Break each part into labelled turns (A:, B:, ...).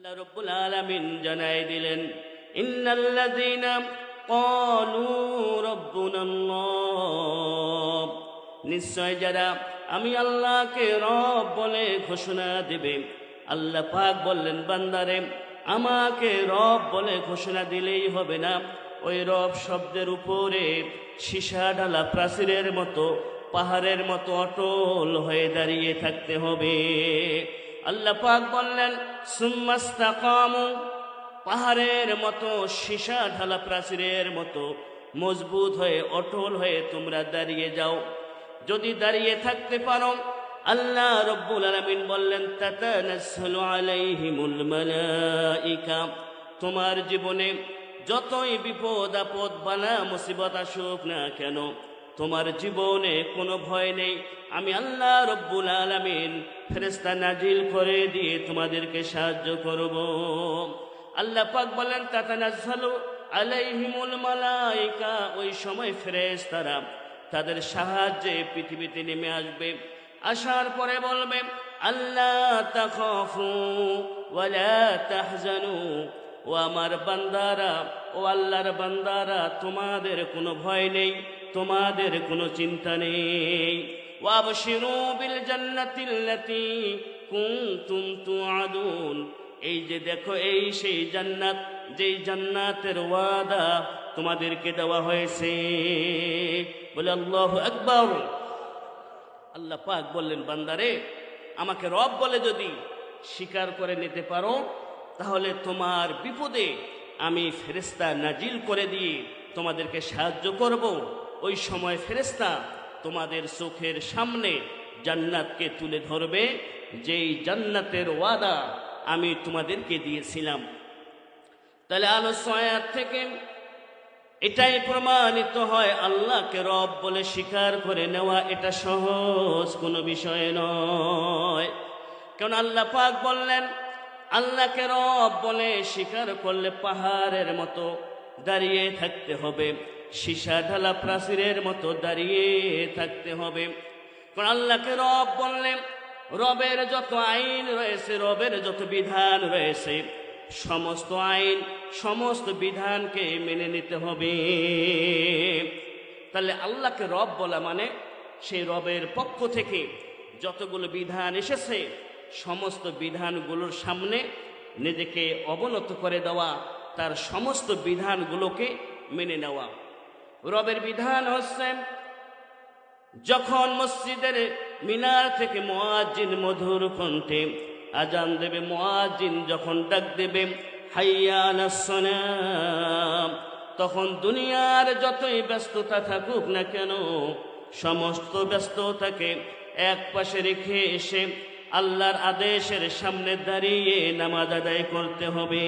A: আল্লাহ রাব্বুল আলামিন জানাই দিলেন, ইন্নাল্লাযীনা ক্বালু রাব্বুনাল্লাহ, নিশ্চয় যারা আমি আল্লাহকে রব বলে ঘোষণা দেবে। আল্লাহ পাক বললেন, বান্দারে আমাকে রব বলে ঘোষণা দিলেই হবে না, ওই রব শব্দের উপরে সীসা ঢালা প্রাচীরের মতো, পাহাড়ের মতো অটল হয়ে দাঁড়িয়ে থাকতে হবে। আল্লাহ পাক বললেন, সুম্মাস্তাকামু, পাহাড়ের মতো সীসা ঢালা প্রাচীরের মতো মজবুত হয়ে অটল হয়ে তোমরা দাঁড়িয়ে যাও। যদি দাঁড়িয়ে থাকতে পারো, আল্লাহ রাব্বুল আলামিন বললেন, তাতানাজ্জালু আলাইহিমুল মালাইকা, তোমার জীবনে যতই বিপদ আপদ বালা মুসিবত আসুক না কেন, তোমার জীবনে কোনো ভয় নেই। আমি আল্লাহ রাব্বুল আলামিন ফেরেশতা নাজিল করে দিয়ে তোমাদেরকে সাহায্য করব। আল্লাহ পাক বলেন, তাতানাজ্জালু আলাইহিমুল মালাইকা, ওই সময় ফেরেশতারা তাদের সাহায্যে পৃথিবীতে নেমে আসবে। আসার পরে বলবে, আল্লাহ তাখাফু ওয়ালা তাহজানু, ও আমার বান্দারা, ও আল্লাহর বান্দারা, তোমাদের কোনো ভয় নেই, তোমাদের কোনো চিন্তা নেই। ওয়াবশিরু বিল জান্নাতিল্লাতী কুনতুম তুআদুন, এই যে দেখো, এই সেই জান্নাত, যেই জান্নাতের ওয়াদা তোমাদেরকে দেওয়া হয়েছে। বলে আল্লাহু আকবার। আল্লাহ পাক বললেন, বান্দারে আমাকে রব বলে যদি স্বীকার করে নিতে পারো, তাহলে তোমার বিপদে আমি ফেরেশতা নাজিল করে দিয়ে তোমাদেরকে সাহায্য করব। ওই সময় ফেরেশতা তোমাদের চোখের সামনে জান্নাতকে তুলে ধরবে, যেই জান্নাতের ওয়াদা আমি তোমাদেরকে দিয়েছিলাম। তাহলে আলোচনা থেকে এটাই প্রমাণিত হয়, আল্লাহকে রব বলে স্বীকার করে নেওয়া এটা সহজ কোনো বিষয় নয়। কারণ আল্লাহ পাক বললেন, আল্লাহকে রব বলে স্বীকার করলে পাহাড়ের মতো দাঁড়িয়ে থাকতে হবে, সীসা ঢালা প্রাচীরের মতো দাঁড়িয়ে থাকতে হবে। কারণ আল্লাহকে রব বললে রবের যত আইন রয়েছে, রবের যত বিধান রয়েছে, সমস্ত আইন সমস্ত বিধানকে মেনে নিতে হবে। তাহলে আল্লাহকে রব বলা মানে সেই রবের পক্ষ থেকে যতগুলো বিধান এসেছে, সমস্ত বিধানগুলোর সামনে নিজেকে অবনত করে দেওয়া, তার সমস্ত বিধানগুলোকে মেনে নেওয়া। রবের বিধান হচ্ছে, যখন মসজিদের মিনার থেকে মুয়াজ্জিন মধুর কণ্ঠে আজান দেবে, মুয়াজ্জিন যখন ডাক দেবে হাইয়া আলাস সালাম, তখন দুনিয়ার যতই ব্যস্ততা থাকুক না কেন, সমস্ত ব্যস্ততাকে এক পাশে রেখে এসে আল্লাহর আদেশের সামনে দাঁড়িয়ে নামাজ আদায় করতে হবে।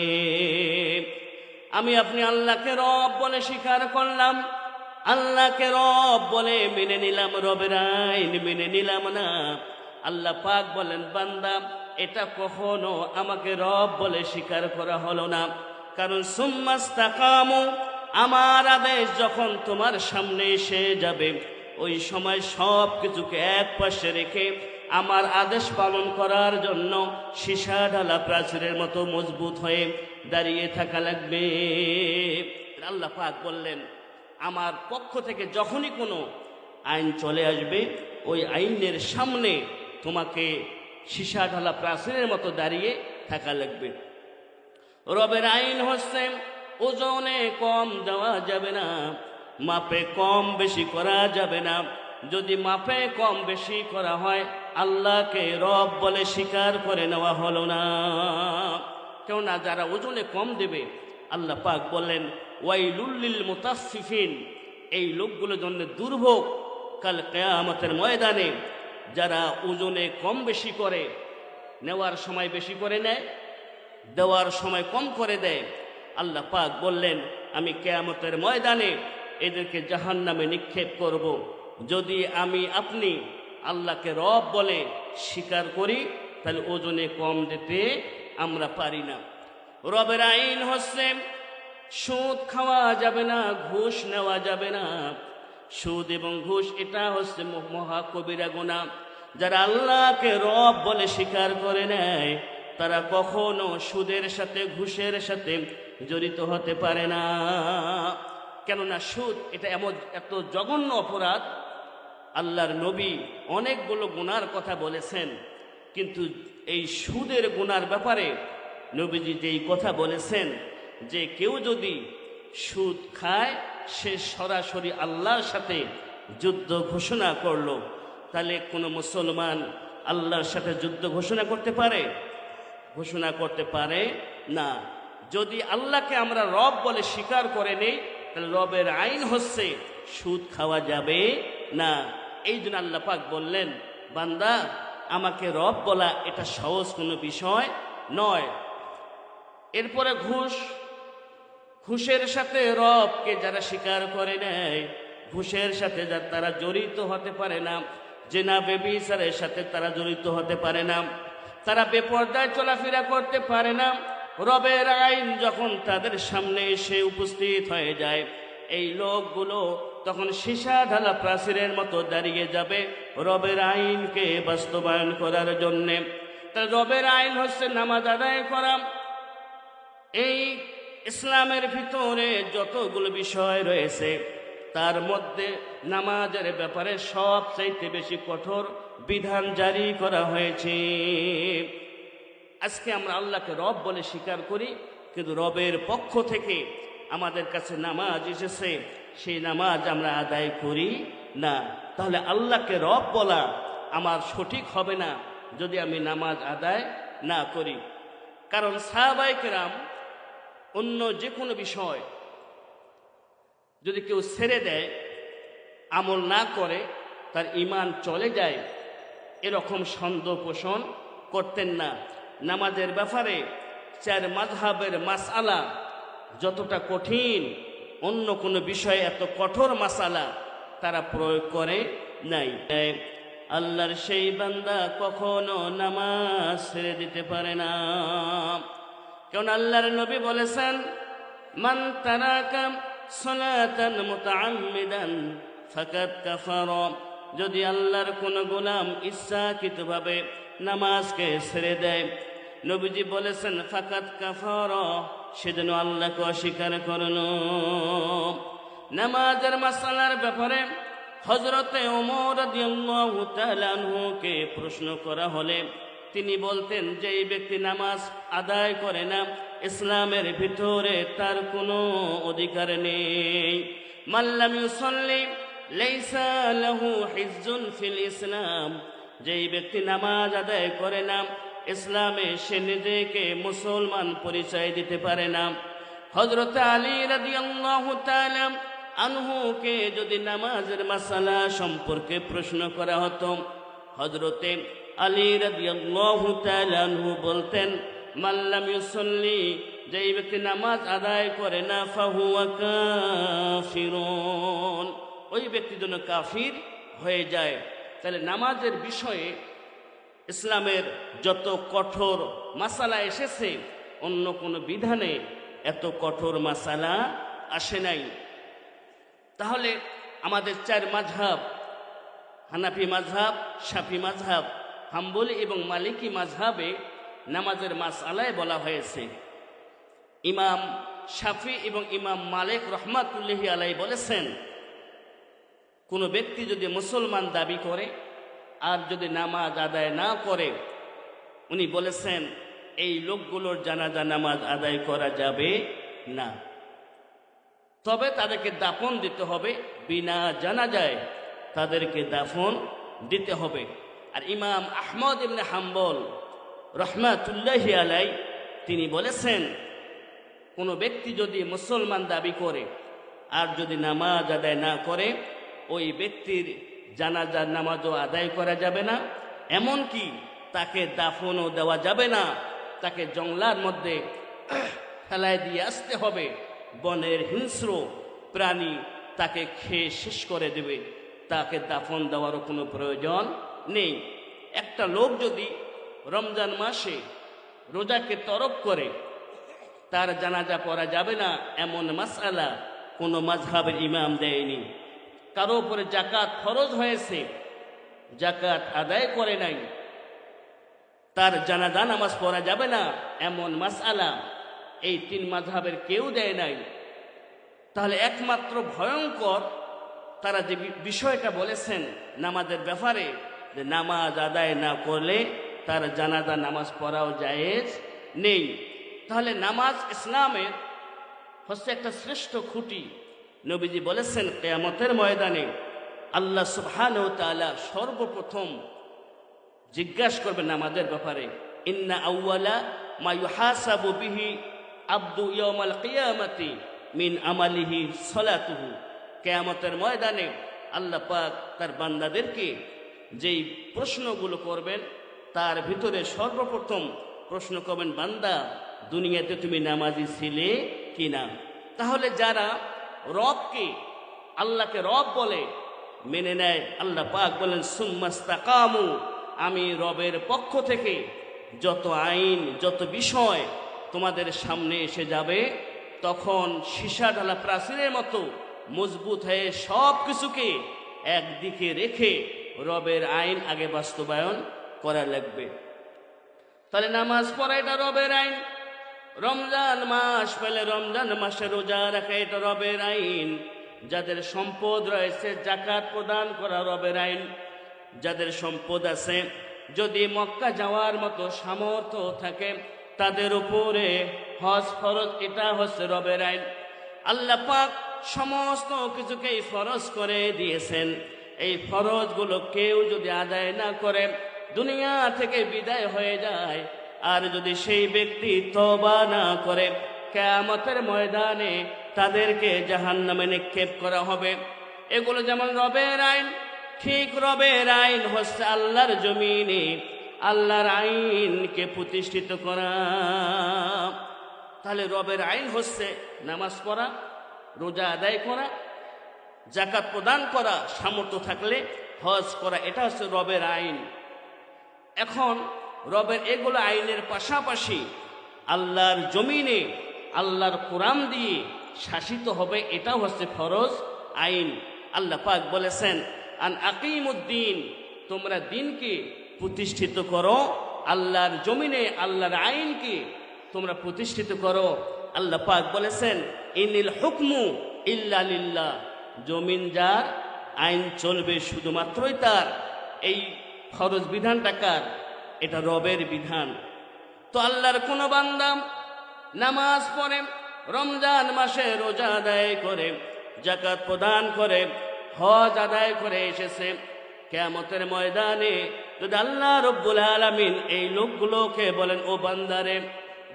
A: আমি আপনি আল্লাহকে রব বলে স্বীকার করলাম, আল্লাহকে রব বলে মেনে নিলাম, রবের আইন মেনে নিলাম না। আল্লাহ পাক বলেন, বান্দা এটা কখনো আমাকে রব বলে স্বীকার করা হলো না। কারণ সুম্মাস্তাকামু, আমার আদেশ যখন তোমার সামনে এসে যাবে, ওই সময় সব কিছুকে এক পাশে রেখে আমার আদেশ পালন করার জন্য সীসা ঢালা প্রাচীরের মতো মজবুত হয়ে দাঁড়িয়ে থাকা লাগবে। আল্লাহ পাক বললেন, আমার পক্ষ থেকে যখনই কোনো আইন চলে আসবে, ওই আইনের সামনে তোমাকে সীসা ঢালা প্রাচীরের মতো দাঁড়িয়ে থাকা লাগবে। রবের আইন হচ্ছে, ওজনে কম দেওয়া যাবে না, মাপে কম বেশি করা যাবে না। যদি মাপে কম বেশি করা হয়, আল্লাহকে রব বলে স্বীকার করে নেওয়া হলো না। কেননা যারা ওজনে কম দেবে, আল্লাহ পাক বললেন, ওয়াইলুল লিল মুতাফফিফিন, এই লোকগুলোর জন্য দুর্ভোগ কাল কিয়ামতের ময়দানে। যারা ওজনে কম বেশি করে, নেওয়ার সময় বেশি করে নেয়, দেওয়ার সময় কম করে দেয়, আল্লাহ পাক বললেন, আমি কিয়ামতের ময়দানে এদেরকে জাহান্নামে নিক্ষেপ করব। যদি আমি আপনি আল্লাহকে রব বলে স্বীকার করি, তাহলে ওজনে কম দিতে আমরা পারি না। রবের আইন হচ্ছে, সুদ খাওয়া যাবে না, ঘুষ নেওয়া যাবে না। সুদ এবং ঘুষ এটা হচ্ছে মহা কবিরা গুনাহ। যারা আল্লাহকে রব বলে স্বীকার করে নেয়, তারা কখনো সুদের সাথে ঘুষের সাথে জড়িত হতে পারে না। কেননা সুদ এটা এত জঘন্য অপরাধ। আল্লাহর নবী অনেকগুলো গুনার কথা বলেছেন, কিন্তু এই সুদের গুনার ব্যাপারে নবীজি যেই কথা বলেছেন যে কেউ যদি সুদ খায় সে সরাসরি আল্লাহর সাথে যুদ্ধ ঘোষণা করলো। তাহলে কোনো মুসলমান আল্লাহর সাথে যুদ্ধ ঘোষণা করতে পারে? ঘোষণা করতে পারে না। যদি আল্লাহকে আমরা রব বলে স্বীকার করে নেই, তাহলে রবের আইন হচ্ছে সুদ খাওয়া যাবে না। এই জন্য আল্লাহ পাক বললেন, বান্দা আমাকে রব বলা এটা সহজ কোনো বিষয় নয়। এরপরে ঘুষের সাথে রবকে যারা স্বীকার করে নেয়, ঘুষের সাথে তারা জড়িত হতে পারে না, জেনা বেবিচারের সাথে তারা জড়িত হতে পারে না, তারা বেপর্দায় চলাফেরা করতে পারে না। রবের আইন যখন তাদের সামনে এসে উপস্থিত হয়ে যায়, এই লোকগুলো তখন সীসা ঢালা প্রাচীরের মতো দাঁড়িয়ে যাবে রবের আইনকে বাস্তবায়ন করার জন্যে। তাহলে রবের আইন হচ্ছে নামাজ আদায় করা। এই ইসলামের ভিতরে যতগুলো বিষয় রয়েছে তার মধ্যে নামাজের ব্যাপারে সবচাইতে বেশি কঠোর বিধান জারি করা হয়েছে। আজকে আমরা আল্লাহকে রব বলে স্বীকার করি, কিন্তু রবের পক্ষ থেকে আমাদের কাছে নামাজ এসেছে, সেই নামাজ আমরা আদায় করি না। তাহলে আল্লাহকে রব বলা আমার সঠিক হবে না যদি আমি নামাজ আদায় না করি। কারণ সাহাবায়ে কেরাম অন্য যে কোনো বিষয় যদি কেউ ছেড়ে দেয়, আমল না করে, তার ঈমান চলে যায়, এরকম সন্দেহ পোষণ করতেন না। নামাজের ব্যাপারে চার মাযহাবের মাসআলা যতটা কঠিন, অন্য কোনো বিষয়ে এত কঠোর মাসআলা তারা প্রয়োগ করে নাই। আল্লাহর সেই বান্দা কখনো নামাজ ছেড়ে দিতে পারে না। কারণ আল্লাহর নবী বলেছেন, মান তারাকা সালাতান মুতাআম্মিদান ফাকাদ কাফারা। যদি আল্লাহর কোনো গোলাম ইচ্ছাকৃতভাবে নামাজকে ছেড়ে দেয়, নবীজি বলেছেন ফাকাদ কাফারা, সেজন্য আল্লাহকে অস্বীকার করলো। নামাজের মাসআলার ব্যাপারে হযরতে ওমর রাদিয়াল্লাহু তাআলা আনহুকে প্রশ্ন করা হলে তিনি বলতেন যে এই ব্যক্তি নামাজ আদায় করে না, ইসলামের ভিতরে তার কোনো অধিকার নেই। মান লাম ইউসাল্লি লাইসা লাহু হিজ্জুন ফিল ইসলাম। যেই ব্যক্তি নামাজ আদায় করে না, ইসলামে সে নিজেকে মুসলমান পরিচয় দিতে পারে না। হযরত আলী রাদিয়াল্লাহু তাআলা আনহুকে যদি নামাজের মাসালা সম্পর্কে প্রশ্ন করা হতো, হযরতে আলী রাদিয়াল্লাহু তাআলা আনহু বলতেন, মান লাম ইউসাল্লি, যেই ব্যক্তি নামাজ আদায় করে না, ফাহুয়া কাফিরুন, ওই ব্যক্তির জন্য কাফির হয়ে যায়। তাহলে নামাজের বিষয়ে ইসলামের যত কঠোর মাসালা এসেছে, অন্য কোনো বিধানে এত কঠোর মাসালা আসে নাই। তাহলে আমাদের চার মাযহাব, হানাফি মাযহাব, শাফি মাযহাব, হাম্বলি এবং মালিকি মাযহাবে নামাজের মাসআলায় বলা হয়েছে। ইমাম শাফি এবং ইমাম মালিক রহমাতুল্লাহি আলাইহি বলেছেন, কোনো ব্যক্তি যদি মুসলমান দাবি করে আর যদি নামাজ আদায় না করে, উনি বলেছেন এই লোকগুলোর জানাজা নামাজ আদায় করা যাবে না, তবে তাদেরকে দাফন দিতে হবে, বিনা জানাজায় তাদেরকে দাফন দিতে হবে। আর ইমাম আহমদ ইবনে হাম্বল রহমাতুল্লাহি আলাইহি তিনি বলেছেন, কোনো ব্যক্তি যদি মুসলমান দাবি করে আর যদি নামাজ আদায় না করে, ওই ব্যক্তির জানাজার নামাজও আদায় করা যাবে না, এমনকি তাকে দাফনও দেওয়া যাবে না, তাকে জঙ্গলার মধ্যে ফেলায় দিয়ে আসতে হবে। বনের হিংস্র প্রাণী তাকে খেয়ে শেষ করে দেবে, তাকে দাফন দেওয়ারও কোনো প্রয়োজন নেই। একটা লোক যদি রমজান মাসে রোজাকে তরক করে, তার জানাজা পড়া যাবে না এমন মাসআলা কোনো মাযহাবের ইমাম দেয়নি। কারো উপরে জাকাত ফরজ হয়েছে, জাকাত আদায় করে নাই, তার জানাজা নামাজ পড়া যাবে না, এমন মাসআলা এই তিন মাযহাবের কেউ দেয় নাই। তাহলে একমাত্র ভয়ঙ্কর তারা যে বিষয়টা বলেছেন নামাজের ব্যাপারে, যে নামাজ আদায় না করলে তার জানাজা নামাজ পড়াও জায়েজ নেই। তাহলে নামাজ ইসলামের হচ্ছে একটা শ্রেষ্ঠ খুঁটি। নবীজি বলেছেন কিয়ামতের ময়দানে আল্লাহ সুবহানাহু ওয়া তাআলা সর্বপ্রথম জিজ্ঞাসা করবেন নামাজের ব্যাপারে, ইন্না আউওয়ালা মা ইউহাসাবু বিহি আবদু ইয়াউমাল কিয়ামাতি মিন আমালিহি সালাতুহু। কিয়ামতের ময়দানে আল্লাহ পাক তার বান্দাদেরকে যেই প্রশ্নগুলো করবেন তার ভিতরে সর্বপ্রথম প্রশ্ন করবেন, বান্দা দুনিয়াতে তুমি নামাজি ছিলে কিনা। তাহলে যারা রবকে, আল্লাহকে রব বলে মেনে নেয়, আল্লাহ পাক বলেন সুম্মাস্তাকামু, আমি রবের পক্ষ থেকে যত আইন যত বিষয় তোমাদের সামনে এসে যাবে তখন সীসা ঢালা প্রাচীরের মতো মজবুত হয়ে সব কিছুকে একদিকে রেখে রবের আইন আগে বাস্তবায়ন করা লাগবে। তাহলে নামাজ পড়া এটা রবের আইন। রমজান মাস পেলে রমজান মাসে রোজা রাখা এটা রবের আইন। যাদের সম্পদ রয়েছে যাকাত প্রদান করা রবের আইন। যাদের সম্পদ আছে যদি মক্কা যাওয়ার মতো সামর্থ্য থাকে তাদের উপরে হজ ফরজ, এটা হচ্ছে রবের আইন। আল্লাহ পাক সমস্ত কিছুকেই ফরজ করে দিয়েছেন। এই ফরজগুলো কেউ যদি আদায় না করে দুনিয়া থেকে বিদায় হয়ে যায়, আর যদি সেই ব্যক্তি তওবা না করে কিয়ামতের ময়দানে তাদেরকে জাহান্নামে নিক্ষেপ করা হবে। এগুলো যেমন রবের আইন, ঠিক রবের আইন হচ্ছে আল্লাহর জমিনে আল্লাহর আইনকে প্রতিষ্ঠিত করা। তাহলে রবের আইন হচ্ছে নামাজ পড়া, রোজা আদায় করা, যাকাত প্রদান করা, সামর্থ্য থাকলে হজ করা, এটা হচ্ছে রবের আইন। এখন রবের এগুলো আইনের পাশাপাশি আল্লাহর জমিনে আল্লাহর কোরআন দিয়ে শাসিত হবে, এটাও হচ্ছে ফরজ আইন। আল্লাহ পাক বলেছেন আন আকিমুদ্দিন, তোমরা দিনকে প্রতিষ্ঠিত করো, আল্লাহর জমিনে আল্লাহর আইনকে তোমরা প্রতিষ্ঠিত করো। আল্লাহ পাক বলেছেন ইনিল হুকমু ইল্লা লিল্লাহ, জমিন যার আইন চলবে শুধুমাত্রই তার। এই ফরজ বিধানটা কার? এটা রবের বিধান। তো আল্লাহর কোন বান্দা নামাজ পড়ে, রমজান মাসে রোজা আদায় করে, যাকাত প্রদান করে, হজ আদায় করে এসেছে, কিয়ামতের ময়দানে যদি আল্লাহ রব্বুল আলামিন এই লোকগুলোকে বলেন, ও বান্দারে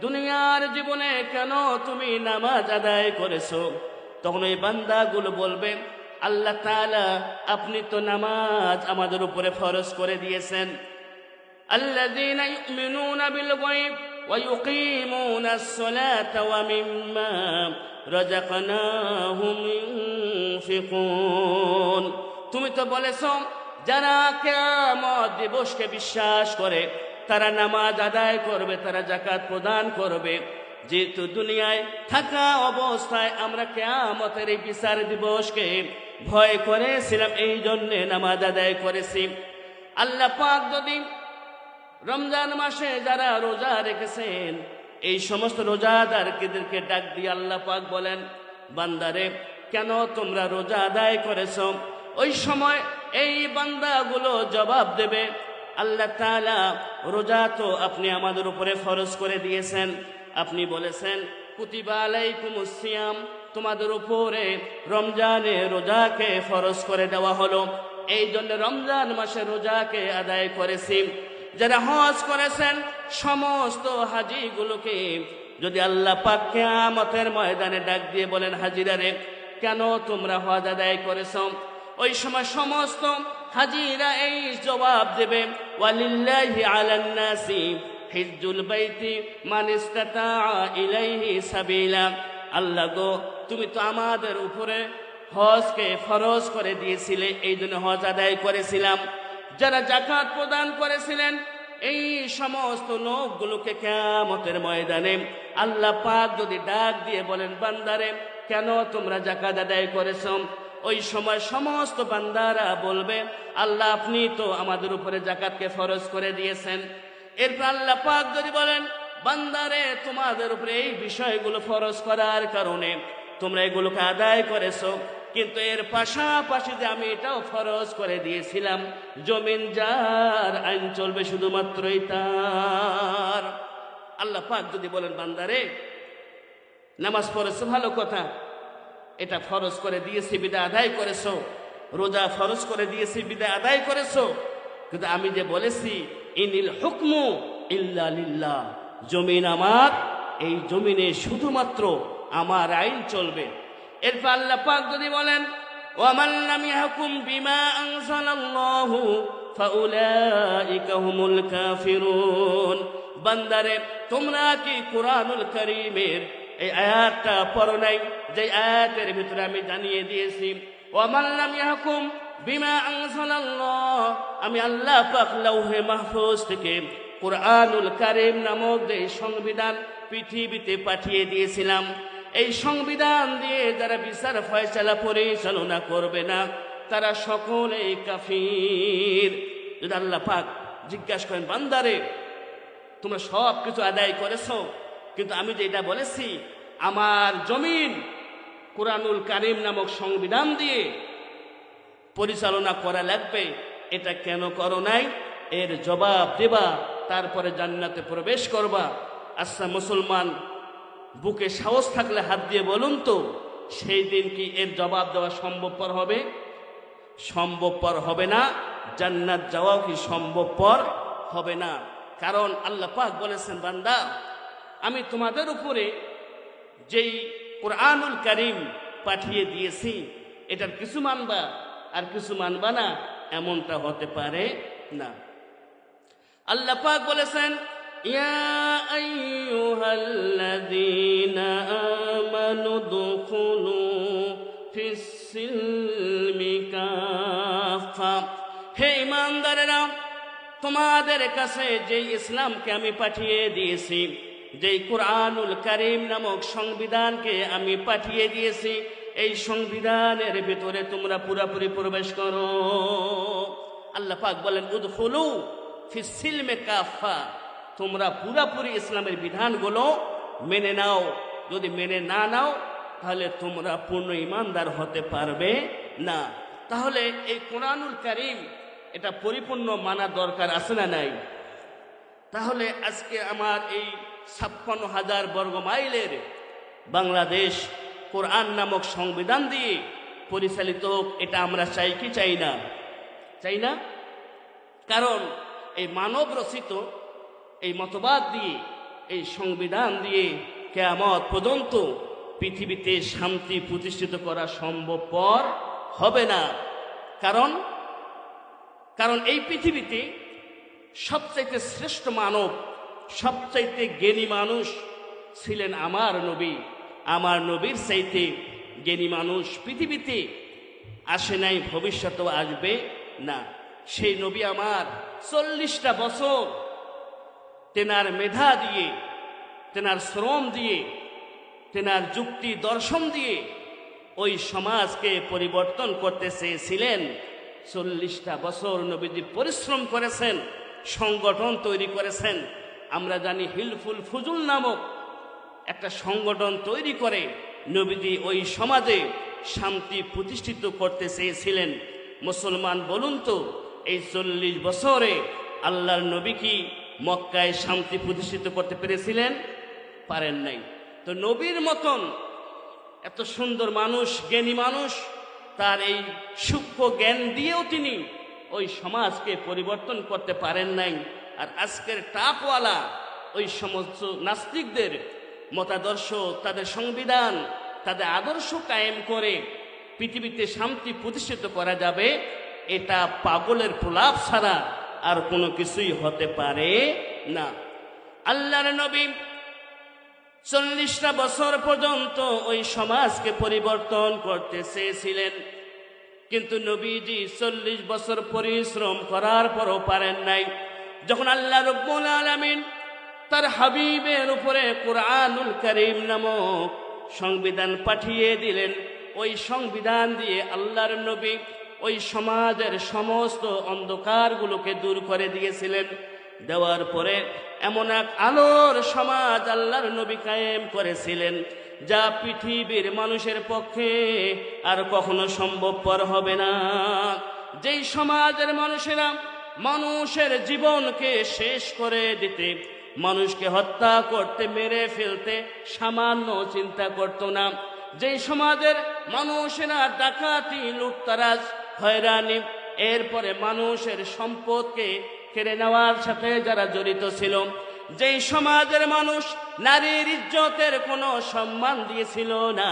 A: দুনিয়ার জীবনে কেন তুমি নামাজ আদায় করেছো? তখন এই বান্দাগুলো বলবে, আল্লাহ তাআলা আপনি তো নামাজ আমাদের উপরে ফরজ করে দিয়েছেন। আল্লাযীনা ইউমিনুনা বিল গায়ব ওয়া ইউকিমুনাস সালাতা ওয়া মিম্মা রাযাকনাহুম ইউনফিকুন। তুমি তো বলেছো যারা কিয়ামত দিবসকে বিশ্বাস করে তারা নামাজ আদায় করবে, তারা যাকাত প্রদান করবে। যেহেতু দুনিয়ায় থাকা অবস্থায় আমরা কিয়ামতের এই বিচার দিবসকে ভয় করেছিলাম, এই জন্যে নামাজ আদায় করেছি। আল্লাহ পাক যদি রমজান মাসে যারা রোজা রেখেছেন এই সমস্ত রোজাদারদেরকে ডাক দিয়ে আল্লাহ পাক বলেন, বান্দারে কেন তোমরা রোজা আদায় করেছো? ওই সময় এই বান্দাগুলো জবাব দেবে, আল্লাহ তাআলা রোজা তো আপনি আমাদের উপরে ফরজ করে দিয়েছেন। আপনি বলেছেন কুতিবা আলাইকুমুস সিয়াম, তোমাদের উপরে রমজানে রোজাকে ফরজ করে দেওয়া হলো, এই জন্য রমজান মাসে রোজাকে আদায় করেছি। যারা হজ করেছেন সমস্ত হাজিগুলোকে যদি আল্লাহ পাক কিয়ামতের ময়দানে ডাক দিয়ে বলেন, হাজিরারে কেন তোমরা হজ আদায় করেছো? ওই সময় সমস্ত হাজিরা এই জবাব দেবে, ওয়ালিল্লাহি আলান নাসি হিজ্জুল বাইতি মান ইসতাতা ইলাইহি সাবিলা। আল্লাহ গো তুমি তো আমাদের উপরে হজকে ফরজ করে দিয়েছিলে, এই জন্য হজ আদায় করেছিলাম। যারা যাকাত প্রদান করেছিলেন এই সমস্ত লোকগুলোকে কিয়ামতের ময়দানে আল্লাহ পাক যদি ডাক দিয়ে বলেন, বান্দারে কেন তোমরা যাকাত আদায় করেছো? ওই সময় সমস্ত বান্দারা বলবে, আল্লাহ আপনি তো আমাদের উপরে যাকাতকে ফরজ করে দিয়েছেন। এরপর আল্লাহ পাক যদি বলেন বান্দারে তোমাদের উপরে এই বিষয়গুলো ফরজ করার কারণে তোমরা এগুলোকে আদায় করেছো, কিন্তু এর পাশাপাশি যে আমি এটাও ফরজ করে দিয়েছিলাম, জমিন যার, আইন চলবে শুধুমাত্রই তার। আল্লাহ পাক যদি বলেন বান্দারে নামাজ পড়েছো ভালো কথা, এটা ফরজ করে দিয়েছি বিদায় আদায় করেছো, রোজা ফরজ করে দিয়েছি বিদায় আদায় করেছো, কিন্তু আমি যে বলেছি ইনিল হুকমু ইল্লা লিল্লাহ, জমিন আমার, এই জমিনে শুধুমাত্র আমার আইন চলবে। এরপর আল্লাহ পাক যদি বলেন ওয়ামান লাম ইয়াহকুম বিমা আনজালাল্লাহু ফাউলাইকা হুমুল কাফিরুন, বান্দারে তোমরা কি কুরআনুল কারীমের এই আয়াতটা পড়ো নাই, যে আয়াতের ভিতরে আমি জানিয়ে দিয়েছি ওয়ামান লাম ইয়াহকুম বিমা আনজালাল্লাহ, আমি আল্লাহ পাক লাউহে মাহফুজ থেকে কুরআনুল কারীম নামক যে সংবিধান পৃথিবীতে পাঠিয়ে দিয়েছিলাম, এই সংবিধান দিয়ে যারা বিচার ফয়সালা পরিচালনা করবে না তারা সকলেই কাফির। যদি আল্লাহ পাক জিজ্ঞাসা করেন বান্দারে তোমরা সব কিছু আদায় করেছো, কিন্তু আমি যে এটা বলেছি আমার জমিন কুরআনুল কারীম নামক সংবিধান দিয়ে পরিচালনা করা লাগবে, এটা কেন করো নাই? এর জবাব দেবা, তারপরে জান্নাতে প্রবেশ করবা। আচ্ছা মুসলমান, বুকে সাহস থাকলে হাত দিয়ে বলুন তো, সেই দিন কি এর জবাব দেওয়া সম্ভবপর হবে? সম্ভবপর হবে না। জান্নাত যাওয়াও কি সম্ভবপর হবে না? কারণ আল্লাহ পাক বলেছেন বান্দা আমি তোমাদের উপরে যেই কুরআনুল কারীম পাঠিয়ে দিয়েছি এটার কিছু মানবা আর কিছু মানবা না, এমনটা হতে পারে না। আল্লাহ পাক বলেছেন ইয়া আইয়ুহাল্লাযীনা আমানু দুখুলু ফিস সিলমি কাফা, হে ঈমানদারেরা তোমাদের কাছে যেই ইসলামকে আমি পাঠিয়ে দিয়েছি, যেই কুরআনুল কারীম নামক সংবিধানকে আমি পাঠিয়ে দিয়েছি, এই সংবিধানের ভিতরে তোমরা পুরোপুরি প্রবেশ করো। আল্লাহ পাক বলেন উদখুলু ফিস সিলমি কাফা, তোমরা পুরোপুরি ইসলামের বিধানগুলো মেনে নাও। যদি মেনে না নাও তাহলে তোমরা পূর্ণ ঈমানদার হতে পারবে না। তাহলে এই কুরআনুল কারীম এটা পরিপূর্ণ মানা দরকার আছে না নাই? তাহলে আজকে আমার এই 56,000 বর্গ মাইলের বাংলাদেশ কোরআন নামক সংবিধান দিয়ে পরিচালিত হোক, এটা আমরা চাই কি চাই না? চাই না। কারণ এই মানব রচিত এই মতবাদ দিয়ে, এই সংবিধান দিয়ে কিয়ামত পর্যন্ত পৃথিবীতে শান্তি প্রতিষ্ঠিত করা সম্ভবপর হবে না। কারণ এই পৃথিবীতে সবচাইতে শ্রেষ্ঠ মানব, সবচাইতে জ্ঞানী মানুষ ছিলেন আমার নবী। আমার নবীর চাইতে জ্ঞানী মানুষ পৃথিবীতে আসে নাই, ভবিষ্যতেও আসবে না। সেই নবী আমার 40টা বছর তেনার মেধা দিয়ে, তেনার শ্রম দিয়ে, তেনার যুক্তি দর্শন দিয়ে ওই সমাজকে পরিবর্তন করতে চেয়েছিলেন। 40টা বছর নবীজি পরিশ্রম করেছেন, সংগঠন তৈরি করেছেন। আমরা জানি হিলফুল ফুজুল নামক একটা সংগঠন তৈরি করে নবীজি ওই সমাজে শান্তি প্রতিষ্ঠিত করতে চেয়েছিলেন। মুসলমান বলুন তো, এই 40 বছরে আল্লাহর নবী কি মক্কায় শান্তি প্রতিষ্ঠিত করতে পেরেছিলেন? পারেন নাই। তো নবীর মতন এত সুন্দর মানুষ, জ্ঞানী মানুষ, তার এই সূক্ষ্ম জ্ঞান দিয়েও তিনি ওই সমাজকে পরিবর্তন করতে পারেন নাই। আর আজকের টাপওয়ালা ওই সমস্ত নাস্তিকদের মতাদর্শ, তাদের সংবিধান, তাদের আদর্শ কায়েম করে পৃথিবীতে শান্তি প্রতিষ্ঠিত করা যাবে, এটা পাগলের প্রলাপ ছাড়া আর কোনো কিছুই হতে পারে না। আল্লাহর নবী 40টা বছর পর্যন্ত ওই সমাজকে পরিবর্তন করতে চেয়েছিলেন, কিন্তু নবীজি 40 বছর পরিশ্রম করার পরও পারেন নাই। যখন আল্লাহ রাব্বুল আলামিন তার হাবিবের উপরে কুরআনুল কারীম নামক সংবিধান পাঠিয়ে দিলেন, ওই সংবিধান দিয়ে আল্লাহর নবী ওই সমাজের সমস্ত অন্ধকারগুলোকে দূর করে দিয়েছিলেন। দেওয়ার পরে এমন এক আলোর সমাজ আল্লাহর নবী কায়েম করেছিলেন, যা পৃথিবীর মানুষের পক্ষে আর কখনো সম্ভবপর হবে না। যেই সমাজের মানুষেরা মানুষের জীবনকে শেষ করে দিতে, মানুষকে হত্যা করতে, মেরে ফেলতে সামান্য চিন্তা করত না, যেই সমাজের মানুষেরা ডাকাতি, লুটতারাজ, হয়রানি, এরপরে মানুষের সম্পদকে কেড়ে নেওয়ার সাথে যারা জড়িত ছিল, যেই সমাজের মানুষ নারীর ইজ্জতের কোনো সম্মান দিয়েছিল না,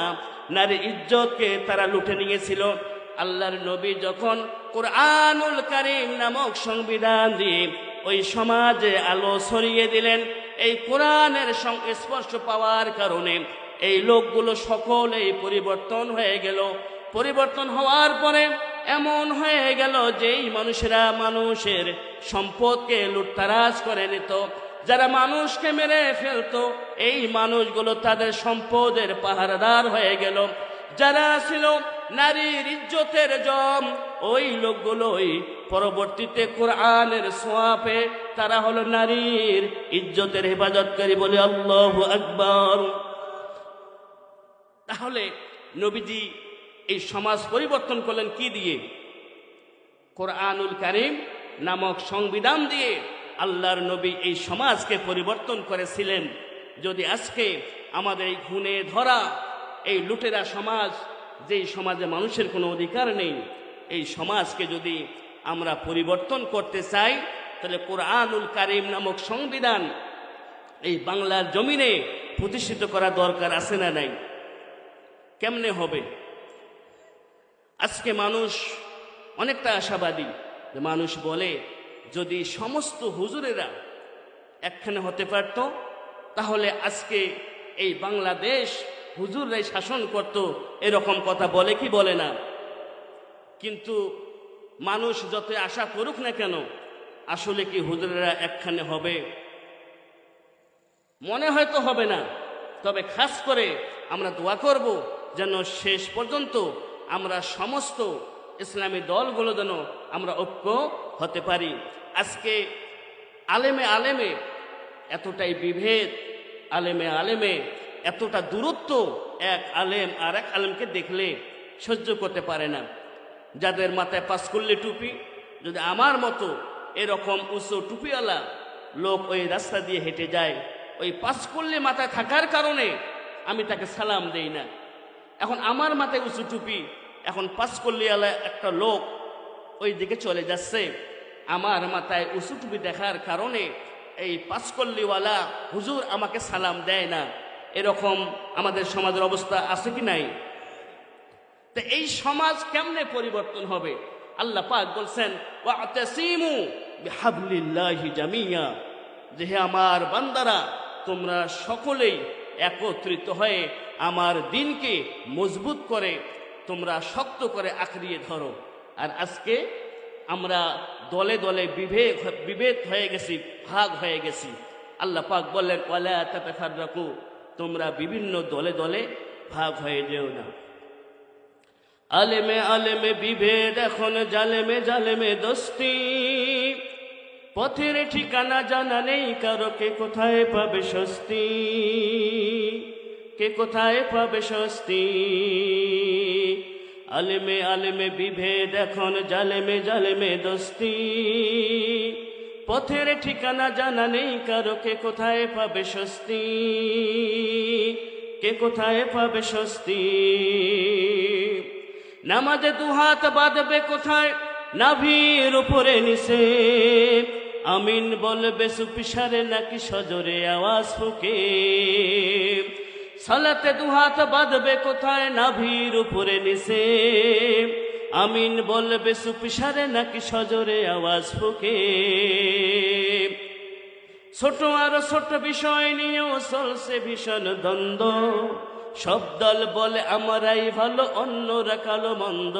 A: নারীর ইজ্জতকে তারা লুটে নিয়েছিল, আল্লাহর নবী যখন কোরআনুল কারীম নামক সংবিধান দিয়ে ওই সমাজে আলো ছড়িয়ে দিলেন, এই কোরআনের সংস্পর্শ পাওয়ার কারণে এই লোকগুলো সকলেই পরিবর্তন হয়ে গেল। পরিবর্তন হওয়ার পরে এমন হয়ে গেল যেই মানুষেরা মানুষের সম্পদকে লুটতারাজ করে নিত, যারা মানুষকে মেরে ফেলতো, এই মানুষগুলো তাদের সম্পদের পাহারাদার হয়ে গেল। যারা ছিল নারীর ইজ্জতের জম, ওই লোকগুলোই পরবর্তীতে কোরআনের ছোঁয়াপে তারা হলো নারীর ইজ্জতের হেফাজতকারী। বলে আল্লাহু আকবার। তাহলে নবীজি এই সমাজ পরিবর্তন করলেন কি দিয়ে? কোরআনুল কারীম নামক সংবিধান দিয়ে আল্লাহর নবী এই সমাজকে পরিবর্তন করেছিলেন। যদি আজকে আমাদের এই খুনে ধরা, এই লুটেরা সমাজ, যেই সমাজে মানুষের কোনো অধিকার নেই, এই সমাজকে যদি আমরা পরিবর্তন করতে চাই, তাহলে কোরআনুল কারীম নামক সংবিধান এই বাংলার জমিনে প্রতিষ্ঠিত করা দরকার আছে না নাই? কেমনে হবে? আজকে মানুষ অনেকটা আশাবাদী, যে মানুষ বলে যদি সমস্ত হুজুরেরা একখানে হতে পারত, তাহলে আজকে এই বাংলাদেশ হুজুররাই শাসন করত। এরকম কথা বলে কি বলে না? কিন্তু মানুষ যত আশা করুক না কেন, আসলে কি হুজুরেরা একখানে হবে? মনে হয়তো হবে না। তবে খাস করে আমরা দোয়া করব যেন শেষ পর্যন্ত আমরা সমস্ত ইসলামী দলগুলো যেন আমরা ঐক্য হতে পারি। আজকে আলেমে আলেমে এতটাই বিভেদ, আলেমে আলেমে এতটা দূরত্ব, এক আলেম আর এক আলেমকে দেখলে সহ্য করতে পারে না। যাদের মাথায় পাঁচকুল্লি টুপি, যদি আমার মতো এরকম উঁচু টুপিওয়ালা লোক ওই রাস্তা দিয়ে হেঁটে যায়, ওই পাঁচকুল্লি মাথায় থাকার কারণে আমি তাকে সালাম দেই না। এখন আমার মাথায় উঁচু টুপি, এখন পাঁচকুল্লিওয়ালা একটা লোক ওই দিকে চলে যাচ্ছে, আমার মাথায় উঁচু টুপি দেখার কারণে এই পাঁচকুল্লিওয়ালা হুজুর আমাকে সালাম দেয় না। এরকম আমাদের সমাজের অবস্থা আছে কি নাই? তো এই সমাজ কেমনে পরিবর্তন হবে? আল্লাহ পাক বলছেন, ওয়াতাসিমু বিহাবলিল্লাহি জামিয়া, যে হে আমার বান্দারা, তোমরা সকলেই একত্রিত হয়ে আমার দিনকে মজবুত করে, তোমরা শক্ত করে আঁকড়িয়ে ধরো। আর আজকে আমরা দলে দলে বিভেদ হয়ে গেছি, ভাগ হয়ে গেছি। আল্লাহ পাক বললেন, ওয়ালা তাতাফাররাকু, তোমরা বিভিন্ন দলে দলে ভাগ হয়ে যেও না। আলেমে আলেমে বিভেদ, এখন জালেমে জালেমে দোস্তি, পথের ঠিকানা জানা নেই কারো, কে কোথায় পাবে স্বস্তি, কে কোথায় পাবে স্বস্তি। আলেমে আলেমে বিভেদ, এখন জালেমে জালেমে দোস্তি, পথের ঠিকানা জানা নেই কারো, কে কোথায় পাবে স্বস্তি, কে কোথায় পাবে স্বস্তি। নামাজে দুহাত বাঁধবে কোথায়, নাভির উপরে নিচে, আমিন বলবে সুপিসারে নাকি সজোরে আওয়াজ ফুকে। সালাতে দুহাত বাঁধবে কোথায়, নাভির উপরে নিচে, আমিন বলবে সুপিসারে নাকি সজোরে আওয়াজ ফুকে। ছোট আর ছোট বিষয় নিয়েও চলছে ভীষণ দ্বন্দ্ব, সব দল বলে আমরাই ভালো, অন্যরা কালো মন্দ।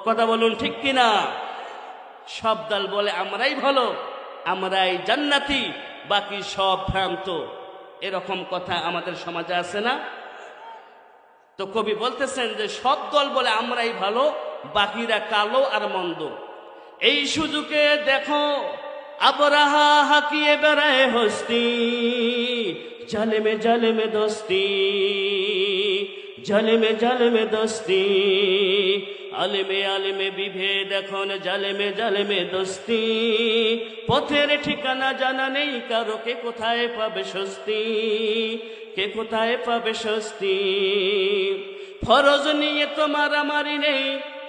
A: কথা বলুন ঠিক কিনা? সব দল বলে আমরাই ভালো, আমরাই জান্নাতি, বাকি সব ভ্রান্ত। এরকম কথা আমাদের সমাজে আছে না? তো কবি বলতেছেন যে সব দল বলে আমরাই ভালো, বাকিরা কালো আর মন্দ। এই সুযোগে দেখো আবরাহা হাকিয়ে বেড়ায় হস্তি, জালেমে জালেমে দোস্তি, জালেমে জালেমে দোস্তি, আলেমে আলেমে বিভেদ এখন জালেমে জালেমে দোস্তি, পথের ঠিকানা জানা নেই কারো, কে কোথায় পাবে স্বস্তি, কে কোথায় পাবে স্বস্তি। ফরজ নিয়ে তো মারামারি নেই,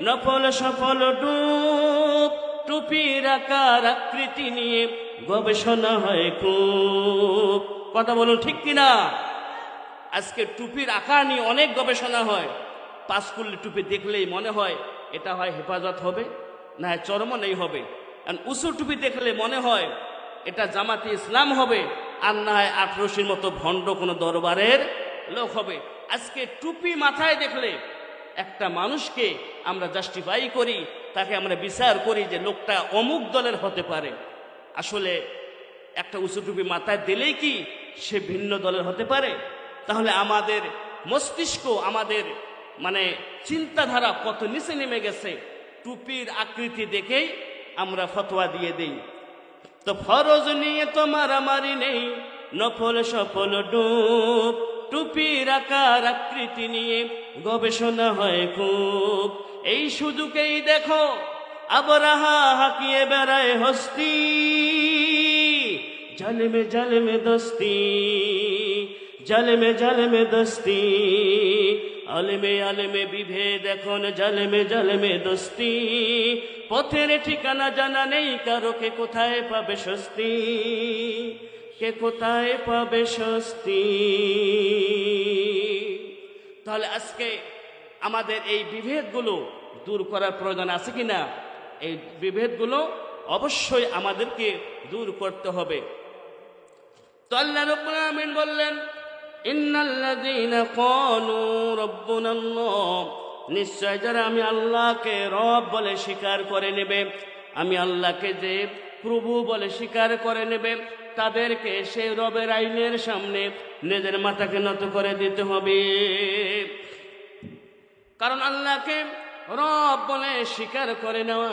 A: নফল সফল ডুব, টুপির আকার আকৃতি নিয়ে গবেষণা হয় খুব। কথা বলুন ঠিক কিনা? আজকে টুপির আকার নিয়ে অনেক গবেষণা হয়। পাস করলে টুপি দেখলেই মনে হয় এটা হয় হেফাজত হবে, না হয় চরমনাই হবে। আর উঁচু টুপি দেখলে মনে হয় এটা জামাতে ইসলাম হবে, আর না হয় আটরশির মতো ভণ্ড কোনো দরবারের লোক হবে। আজকে টুপি মাথায় দেখলে একটা মানুষকে আমরা জাস্টিফাই করি, তাকে আমরা বিচার করি যে লোকটা অমুক দলের হতে পারে। আসলে একটা উঁচু টুপি মাথায় দিলেই কি সে ভিন্ন দলের হতে পারে? তাহলে আমাদের মস্তিষ্ক, আমাদের চিন্তাধারা কত নিচে নেমে গেছে। টুপির আকৃতি দেখেই আমরা ফতোয়া দিয়ে দেই। তো ফরজ নিয়ে তো মারামারি নেই, নফল সফল ডুব, টুপির আকার আকৃতি নিয়ে গবেষণা হয় খুব। এই সুযোগেই দেখো আবরাহা হাকিয়ে বেড়ায় হস্তি, জালেমে জালেমে দোস্তি, জালেমে জালেমে দোস্তি, আলেমে আলেমে বিভেদ এখন জালেমে জালেমে দোস্তি, পথের ঠিকানা জানা নেই কারো, কে কোথায় পাবে স্বস্তি, কে কোথায় পাবে স্বস্তি। তাহলে আজকে আমাদের এই বিভেদগুলো দূর করার প্রয়োজন আছে কিনা? এই বিভেদগুলো অবশ্যই আমাদেরকে দূর করতে হবে। তো আল্লাহ রাব্বুল আলামিন বললেন, ইন্নাল্লাযীনা ক্বালু রাব্বুনাল্লাহ, নিশ্চয় যারা আমি আল্লাহকে রব বলে স্বীকার করে নেবে, আমি আল্লাহকে যে প্রভু বলে স্বীকার করে নেবে, তাদেরকে সেই রবের আইনের সামনে নিজের মাথাকে নত করে দিতে হবে। কারণ আল্লাহকে রব বলে স্বীকার করে নেওয়া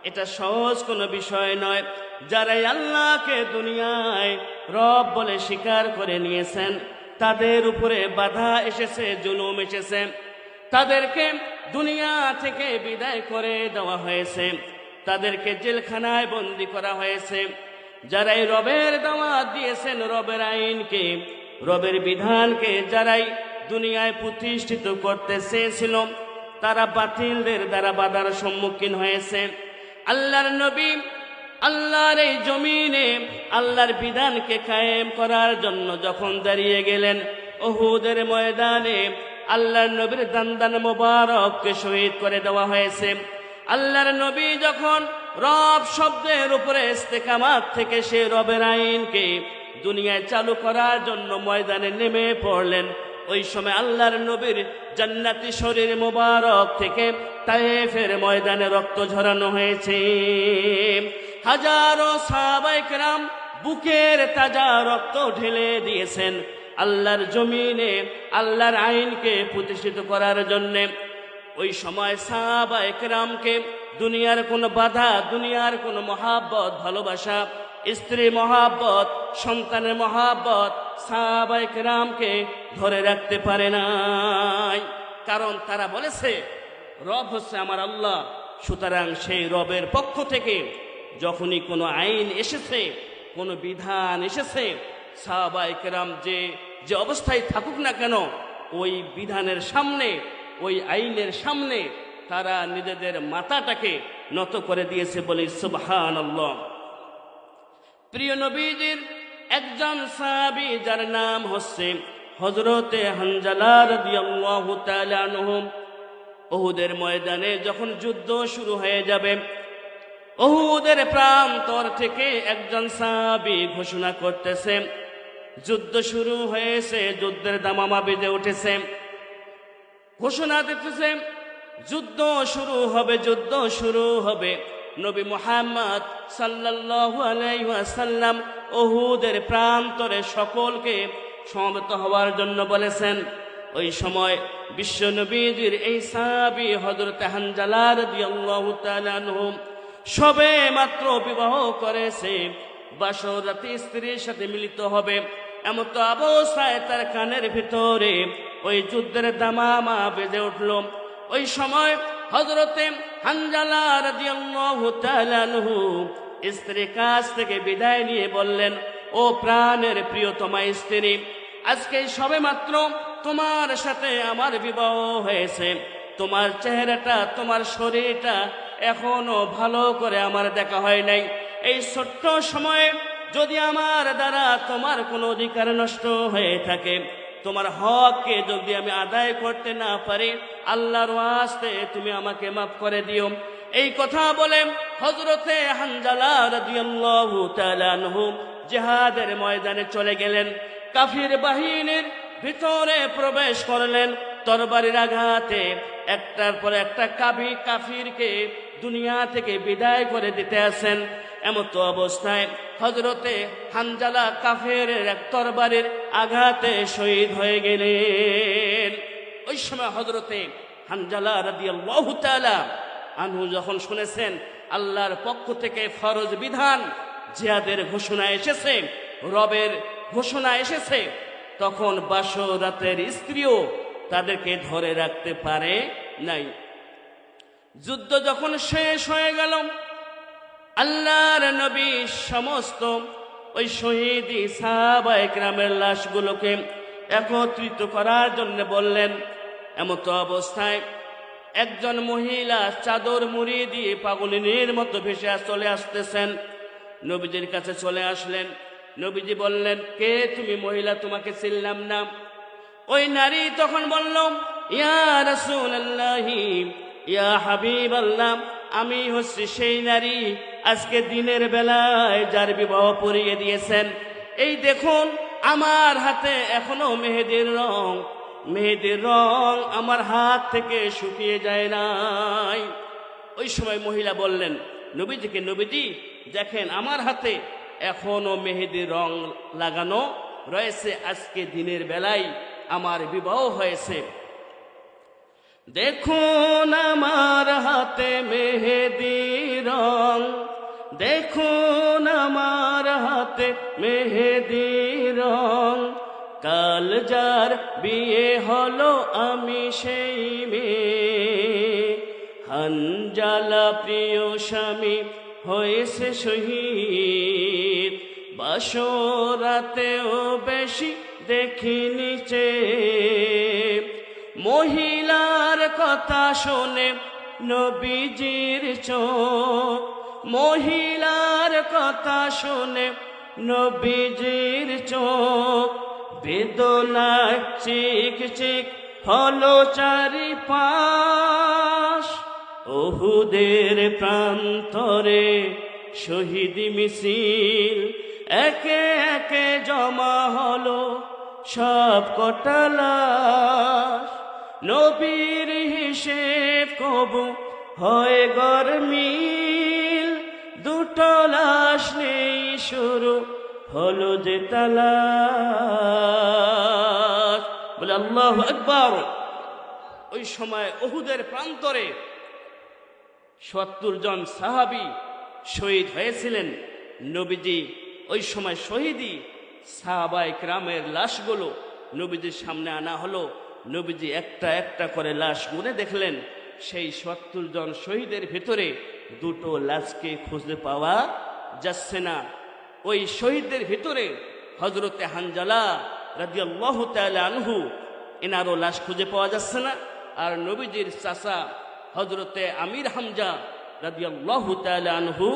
A: এটা সহজ কোনো বিষয় নয়। যারাই আল্লাহকে দুনিয়ায় রব বলে স্বীকার করে নিয়েছেন, তাদের উপরে বাধা এসেছে, জুলুম এসেছে, তাদেরকে দুনিয়া থেকে বিদায় করে দেওয়া হয়েছে, তাদেরকে জেলখানায় বন্দী করা হয়েছে। যারাই রবের দাওয়াত দিয়েছেন, রবের আইনকে, রবের বিধানকে যারাই দুনিয়ায় প্রতিষ্ঠিত করতে চেয়েছিল, তারা বাতিলদের দ্বারা বাধার সম্মুখীন হয়েছে। আল্লাহর নবী আল্লাহর এই জমিনে আল্লাহর বিধানকে কায়েম করার জন্য যখন দাঁড়িয়ে গেলেন উহুদের ময়দানে, আল্লাহর নবীর দান্দান মোবারককে শহীদ করে দেওয়া হয়েছে। আল্লাহর নবী যখন রব শব্দের উপরে ইস্তেকামাত থেকে সে রবের আইনকে দুনিয়ায় চালু করার জন্য ময়দানে নেমে পড়লেন, ওই সময় আল্লাহর নবীর জান্নাতি শরীর মোবারক থেকে তায়েফের ময়দানে রক্ত ঝরানো হয়েছে। হাজারো সাহাবায়ে কেরাম বুকের তাজা রক্ত ঢেলে দিয়েছেন আল্লাহর জমিনে আল্লাহর আইনকে প্রতিষ্ঠিত করার জন্যে। ওই সময় সাহাবায়ে কেরামকে দুনিয়ার কোনো বাধা, দুনিয়ার কোনো মহাব্বত, ভালোবাসা, স্ত্রী মহাব্বত, সন্তানের মহাব্বত সাহাবায়ে কেরামকে ধরে রাখতে পারে নাই। কারণ তারা বলেছে রব হচ্ছে আমার আল্লাহ। সুতরাং সেই রবের পক্ষ থেকে যখনই কোনো আইন এসেছে, কোনো বিধান এসেছে, সাহাবায়ে কেরাম যে অবস্থায় থাকুক না কেন, ওই বিধানের সামনে, ওই আইনের সামনে তারা নিজেদের মাথাটাকে নত করে দিয়েছে। বলি সুবহানাল্লাহ। প্রিয় নবীজির একজন সাহাবী যার নাম হচ্ছে হযরতে হানজালা রাদিয়াল্লাহু তাআলা আনহু, উহুদের ময়দানে যখন যুদ্ধ শুরু হয়ে যাবে, উহুদের প্রান্তর থেকে একজন সাহাবী ঘোষণা করতেছে যুদ্ধ শুরু হয়েছে, যুদ্ধের দামামা বেজে উঠেছে, ঘোষণা দিতেছে যুদ্ধ শুরু হবে, যুদ্ধ শুরু হবে। নবী মুহাম্মদ সাল্লাল্লাহু আলাইহি ওয়াসাল্লাম উহুদের প্রান্তরে সকলকে সমবেত হওয়ার জন্য বলেছেন। ওই সময় বিশ্ব নবীজির এই সাহাবী হযরত হানজালা রাদিয়াল্লাহু তাআলা আনহু সবে মাত্র বিবাহ করেছে, বাসর রাতে স্ত্রীর সাথে মিলিত হবে, এমন তো অবস্থায় তার কানের ভিতরে ওই যুদ্ধের দামামা বেজে উঠল। ওই সময় হযরতে হানজালা রাদিয়াল্লাহু তাআলা আনহু স্ত্রীর কাছ থেকে বিদায় নিয়ে বললেন, ও প্রাণের প্রিয়তমা স্ত্রী, আজকে সবে মাত্র তোমার সাথে আমার বিবাহ হয়েছে, তোমার চেহারাটা, তোমার শরীরটা এখনো ভালো করে আমার দেখা হয় নাই। এই ছোট্ট সময়ে যদি আমার দ্বারা তোমার কোনো অধিকার নষ্ট হয়ে থাকে, তোমার হককে যদি আমি আদায় করতে না পারি, আল্লাহর ওয়াস্তে তুমি আমাকে মাফ করে দিও। এই কথা বলে হযরতে হানজালা রাদিয়াল্লাহু তাআলা আনহু জিহাদের ময়দানে চলে গেলেন। কাফির বাহিনীর ভিতরে প্রবেশ করলেন, তরবারির আঘাতে একটার পর একটা কাফিরকে দুনিয়া থেকে বিদায় করে দিতে আসেন। এমত অবস্থায় হযরতে হানজালা কাফের এক তরবারির আঘাতে শহীদ হয়ে গেলেন। ওই সময় হযরতে হানজালা রাদিয়াল্লাহু তাআলা আনহু যখন শুনেছেন আল্লাহর পক্ষ থেকে ফরজ বিধান জিহাদের ঘোষণা এসেছে, রবের ঘোষণা এসেছে, তখন বাসরাতের স্ত্রীও তাদেরকে ধরে রাখতে পারে নাই। যুদ্ধ যখন শেষ হয়ে গেল, আল্লাহর নবী সমস্ত ওই শহীদি সাহাবায়ে কেরামের লাশগুলোকে একত্রিত করার জন্য বললেন। এমত অবস্থায় একজন মহিলা চাদর মুড়ি দিয়ে পাগলিনীর মতো ভেসে চলে আসতেছেন। নবীজির কাছে চলে আসলেন। নবীজি বললেন, কে তুমি মহিলা? তোমাকে চিনলাম না। ওই নারী তখন বলল, ইয়া রাসূলুল্লাহি, ইয়া হাবিবাল্লাহ, আমি হচ্ছি সেই নারী আজকে দিনের বেলায় যার বিবাহ পড়িয়ে দিয়েছেন। এই দেখুন আমার হাতে এখনো মেহেদির রং আমার হাত থেকে শুকিয়ে যায় নাই। ওই সময় মহিলা বললেন নবীজিকে, নবীজি দেখেন আমার হাতে এখনো মেহেদির রং লাগানো রয়েছে, আজকে দিনের বেলায় আমার বিবাহ হয়েছে। দেখুন আমার হাতে মেহেদির রং, দেখুন আমার হাতে মেহেদির রং, কাল যার বিয়ে হলো আমি সেই মেয়ে, হানজালা প্রিয় স্বামী হয়েছে শহীদ, বাসরাতেও বেশি দেখিনি চেয়ে। মহিলার কথা শুনে নবীজির চোখ, মহিলার কথা শুনে নবীজির চোখ, বেদনায় চিক চিক হলো চারিপাশ। উহুদের প্রান্তরে শহীদ মিছিল একে একে জমা হলো সব কটা লাশ। নবীর হিসেব কবু হয় গরমিল, দুটো লাশ নেই শুরু হলো যে তালাশ। বলে আল্লাহু আকবার। ওই সময় উহুদের প্রান্তরে 70 জন সাহাবী শহীদ হয়েছিলেন। নবীজি ওই সময় শহীদি সাহাবায়ে কেরামের লাশগুলো নবীজির সামনে আনা হলো। নবীজি একটা একটা করে লাশ গুনে দেখলেন, সেই 70 জন শহীদের ভিতরে দুটো লাশকে খুঁজে পাওয়া যাচ্ছে না। ওই শহীদদের ভিতরে হযরতে হানজালা রাদিয়াল্লাহু তাআলা আনহু, এনারও লাশ খুঁজে পাওয়া যাচ্ছে না। আর নবীজির চাচা হযরতে আমির হামজা রাদিয়াল্লাহু তাআলা আনহু,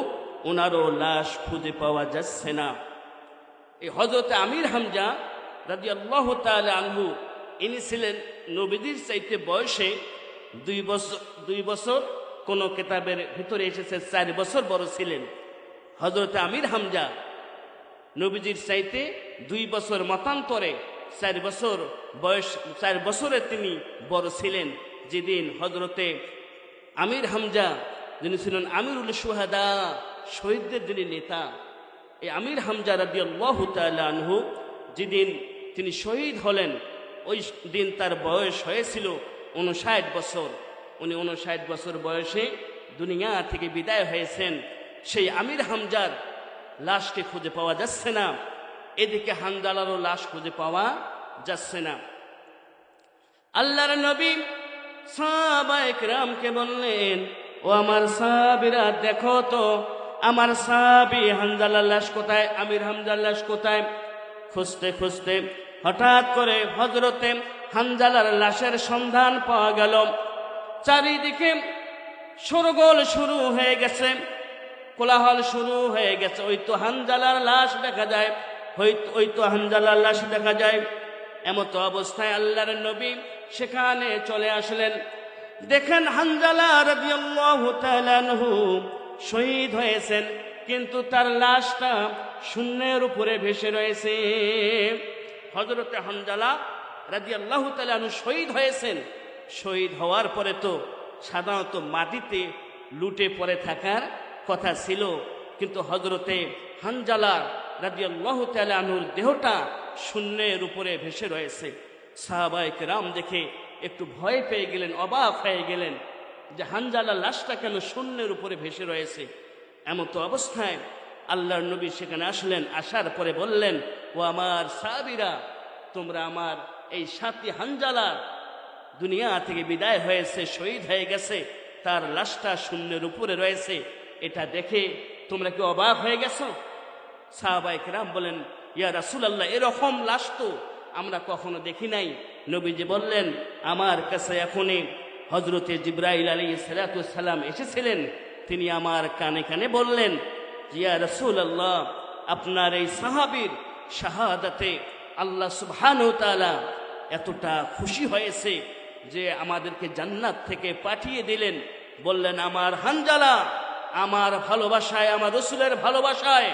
A: ওনারও লাশ খুঁজে পাওয়া যাচ্ছে না। এই হযরতে আমির হামজা রাদিয়াল্লাহু তাআলা আনহু, ইনি ছিলেন নবীজির চাইতে বয়সে 2 বছর, কোন কিতাবের ভিতরে এসেছে 4 বছর বড় ছিলেন। হযরতে আমির হামজা নবীজির চাইতে 2 বছর মতান্তরে 4 বছর বয়স, 4 বছরে তিনি বড় ছিলেন। যেদিন হযরতে আমির হামজা, যিনি ছিলেন আমিরুল শুহাদা, শহীদদের যিনি নেতা, এই আমির হামজা রাদিয়াল্লাহু তাআলা আনহু যেদিন তিনি শহীদ হলেন, ওই দিন তার বয়স হয়েছিল 59 বছর। উনি 59 বছর বয়সে দুনিয়া থেকে বিদায় হয়েছেন, সেই আমির হামজার লাশকে খুঁজে পাওয়া যাচ্ছে না, এদিকে হানজালারও লাশ খুঁজে পাওয়া যাচ্ছে না। আল্লাহর নবী সাহাবায়ে কেরামকে বললেন, ও আমার সাহাবীরা, দেখো তো আমার সাহাবী হানজালার লাশ কোথায়, আমির হামজার লাশ কোথায়? খুঁজতে খুঁজতে হঠাৎ করে হযরতে হানজালার লাশের সন্ধান পাওয়া গেল। চারিদিকে শোরগোল শুরু হয়ে গেছে, কোলাহল শুরু হয়ে গেছে। ওই তো হানজালার লাশ দেখা যায়, ওই তো হানজালার লাশ দেখা যায়। এমতো অবস্থায় আল্লাহর নবী সেখানে চলে আসলেন। দেখেন হানজালা রাদিয়াল্লাহু তাআলা আনহু শহীদ হয়েছেন, কিন্তু তার লাশটা শূন্যের উপরে ভেসে রয়েছে। হযরতে হানজালা রাদিয়াল্লাহু তাআলা আনহু শহীদ হয়েছেন। শহীদ হওয়ার পরে তো সাধারণত মাটিতে লুটে পড়ে থাকার কথা ছিল, কিন্তু হযরতে হানজালা রাদিয়াল্লাহু তাআলা আনহুর দেহটা শূন্যের উপরে ভেসে রয়েছে। সাহাবায়ে কেরাম দেখে একটু ভয় পেয়ে গেলেন, অবাক হয়ে গেলেন যে হানজালার লাশটা কেন শূন্যের উপরে ভেসে রয়েছে। এমতো অবস্থায় আল্লাহর নবী সেখানে আসলেন। আসার পরে বললেন, ও আমার সাহাবীরা, তোমরা আমার এই সাথী হানজালা দুনিয়া থেকে বিদায় হয়েছে, শহীদ হয়ে গেছে, তার লাশটা শূন্যের উপরে রয়েছে, এটা দেখে তোমরা কি অবাক হয়ে গেছো? সাহাবায়ে কেরাম বলেন, ইয়া রাসূলুল্লাহ, এরকম লাশ তো আমরা কখনো দেখি নাই। নবীজি বললেন, আমার কাছে এখনই হযরতে জিবরাইল আলাইহিস সালাতু ওয়াস সালাম এসেছিলেন। তিনি আমার কানে কানে বললেন, ইয়া রাসূলুল্লাহ, আপনার এই সাহাবীর শাহাদাতে আল্লাহ সুবহানাহু ওয়া তাআলা এতটা খুশি হয়েছে যে আমাদেরকে জান্নাত থেকে পাঠিয়ে দিলেন। বললেন, আমার হানজালা আমার ভালোবাসায়, আমার রাসূলের ভালোবাসায়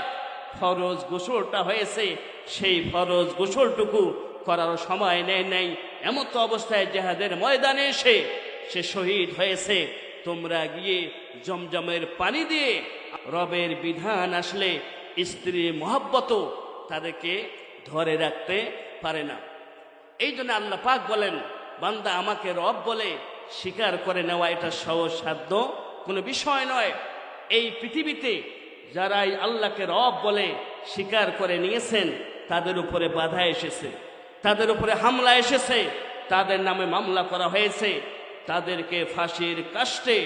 A: ফরজ গোসলটা হয়েছে, সেই ফরজ গোসলটুকু করার সময় নেই নাই। এমতো অবস্থায় জিহাদের ময়দানে এসে সে শহীদ হয়েছে। তোমরা গিয়ে জমজমের পানি দিয়ে, রবের বিধান আসলে স্ত্রীর মহব্বত তাদেরকে ধরে রাখতে পারে না। এই জন্য আল্লাহ পাক বলেন, বান্দা আমাকে রব বলে স্বীকার করে নেওয়া এটা সহজসাধ্য কোনো বিষয় নয়। এই পৃথিবীতে যারাই আল্লাহকে রব বলে স্বীকার করে নিয়েছেন, তাদের উপরে বাধা এসেছে, তাদের উপরে হামলা এসেছে, তাদের নামে মামলা করা হয়েছে, তাদেরকে ফাঁসির কাস্টে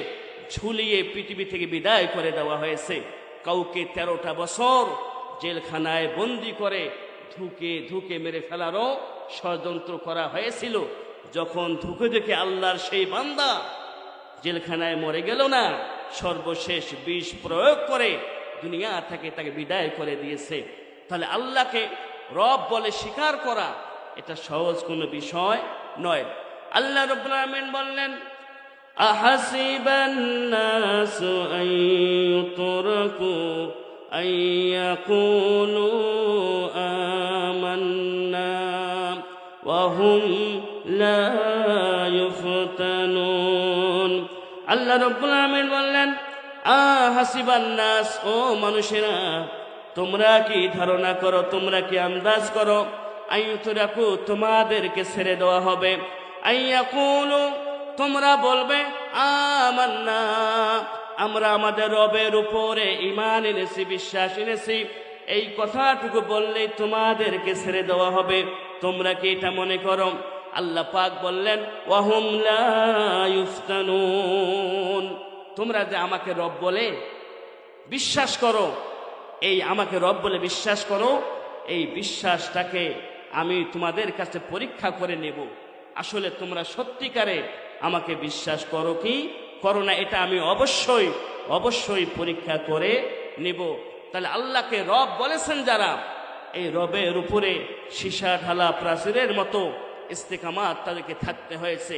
A: ঝুলিয়ে পৃথিবী থেকে বিদায় করে দেওয়া হয়েছে। কাউকে 13টা বছর জেলখানায় বন্দি করে ধুকে ধুকে মেরে ফেলারও ষড়যন্ত্র করা হয়েছিল। যখন ধুকে ধুকে আল্লাহর সেই বান্দা জেলখানায় মরে গেল না, সর্বশেষ বিষ প্রয়োগ করে দুনিয়া থেকে তাকে বিদায় করে দিয়েছে। তাহলে আল্লাহকে রব বলে স্বীকার করা এটা সহজ কোনো বিষয় নয়। আল্লাহ রাব্বুল আলামিন বললেন, আহাসিবান নাসু আন ইউতরাকু আন ইয়াকুলু আমান্না ওয়া হুম লা ইফতানুন। আল্লাহ রাব্বুল আলামিন বললেন, আহাসিবান নাস, ও মানুষেরা, তোমরা কি ধারণা করো, তোমরা কি আন্দাজ করো, আইয়ুতরাকু, তোমাদেরকে ছেড়ে দেওয়া হবে, আইয়াকুলু, তোমরা বলবে, আমান্না, আমরা আমাদের রবের উপরে ঈমান এনেছি, বিশ্বাস এনেছি, এই কথাটুকু বললেই তোমাদেরকে ছেড়ে দেওয়া হবে? তোমরা কি এটা মনে করো? আল্লাহ পাক বললেন, ওয়াহুম লা ইফতানুন, তোমরা যে আমাকে রব বলে বিশ্বাস করো, এই আমাকে রব বলে বিশ্বাস করো, এই বিশ্বাসটাকে আমি তোমাদের কাছে পরীক্ষা করে নেব। আসলে তোমরা সত্যিকারে আমাকে বিশ্বাস করো কি করো না, এটা আমি অবশ্যই অবশ্যই পরীক্ষা করে নেব। তাহলে আল্লাহকে রব বলেছেন যারা, এই রবের উপরে সীসা ঢালা প্রাচীরের মতো ইস্তেকামাত তাদেরকে থাকতে হয়েছে।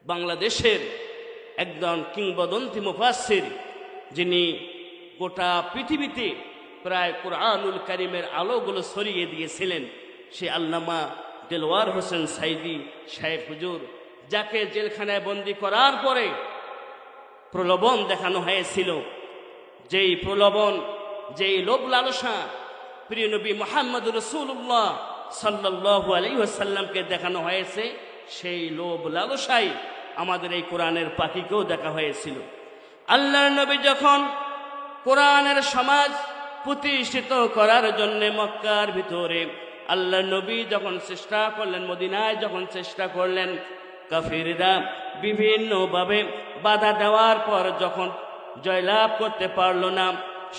A: বাংলাদেশের একজন কিংবদন্তি মুফাসসির, যিনি গোটা পৃথিবীতে প্রায় কুরআনুল কারীমের আলোগুলো ছড়িয়ে দিয়েছিলেন, সে আল্লামা দেলওয়ার হোসেন সাইদি সাহেব হুজুর, যাকে জেলখানায় বন্দী করার পরে প্রলোভন দেখানো হয়েছিল, যেই প্রলোভন, যেই লোভ লালসা প্রিয় নবী মুহাম্মদ রাসূলুল্লাহ সাল্লাল্লাহু আলাইহি ওয়াসাল্লামকে দেখানো হয়েছে, সেই লোভ লালসাই আমাদের এই কোরআনের পাখিকেও দেখা হয়েছিল। আল্লাহর নবী যখন কোরআনের সমাজ প্রতিষ্ঠিত করার জন্য মক্কার ভিতরে আল্লাহর নবী যখন চেষ্টা করলেন, মদিনায় যখন চেষ্টা করলেন, কাফিররা বিভিন্নভাবে বাধা দেওয়ার পর যখন জয়লাভ করতে পারল না,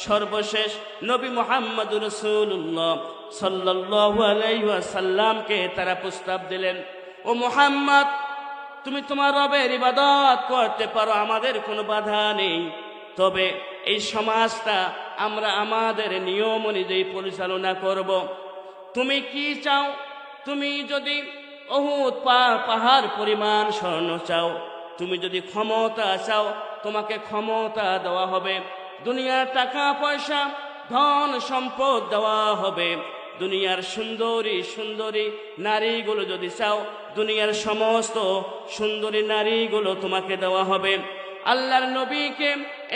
A: সর্বশেষ নবী মুহাম্মদুর রাসূলুল্লাহ সাল্লাল্লাহু আলাইহি ওয়াসাল্লামকে তারা প্রস্তাব দিলেন, ও মুহাম্মদ, তুমি তোমার রবের ইবাদত করতে পারো, আমাদের কোনো বাধা নেই, তবে এই সমাজটা আমরা আমাদের নিয়ম অনুযায়ী পরিচালনা করব। তুমি কি চাও? তুমি যদি উহুদ পাহাড় পরিমাণ স্বর্ণ চাও, তুমি যদি ক্ষমতা চাও, তোমাকে ক্ষমতা দেওয়া হবে, দুনিয়ার টাকা পয়সা ধন সম্পদ দেওয়া হবে, দুনিয়ার সুন্দরী সুন্দরী নারীগুলো যদি চাও, দুনিয়ার সমস্ত সুন্দরী নারীগুলো তোমাকে দেওয়া হবে। আল্লাহর নবীকে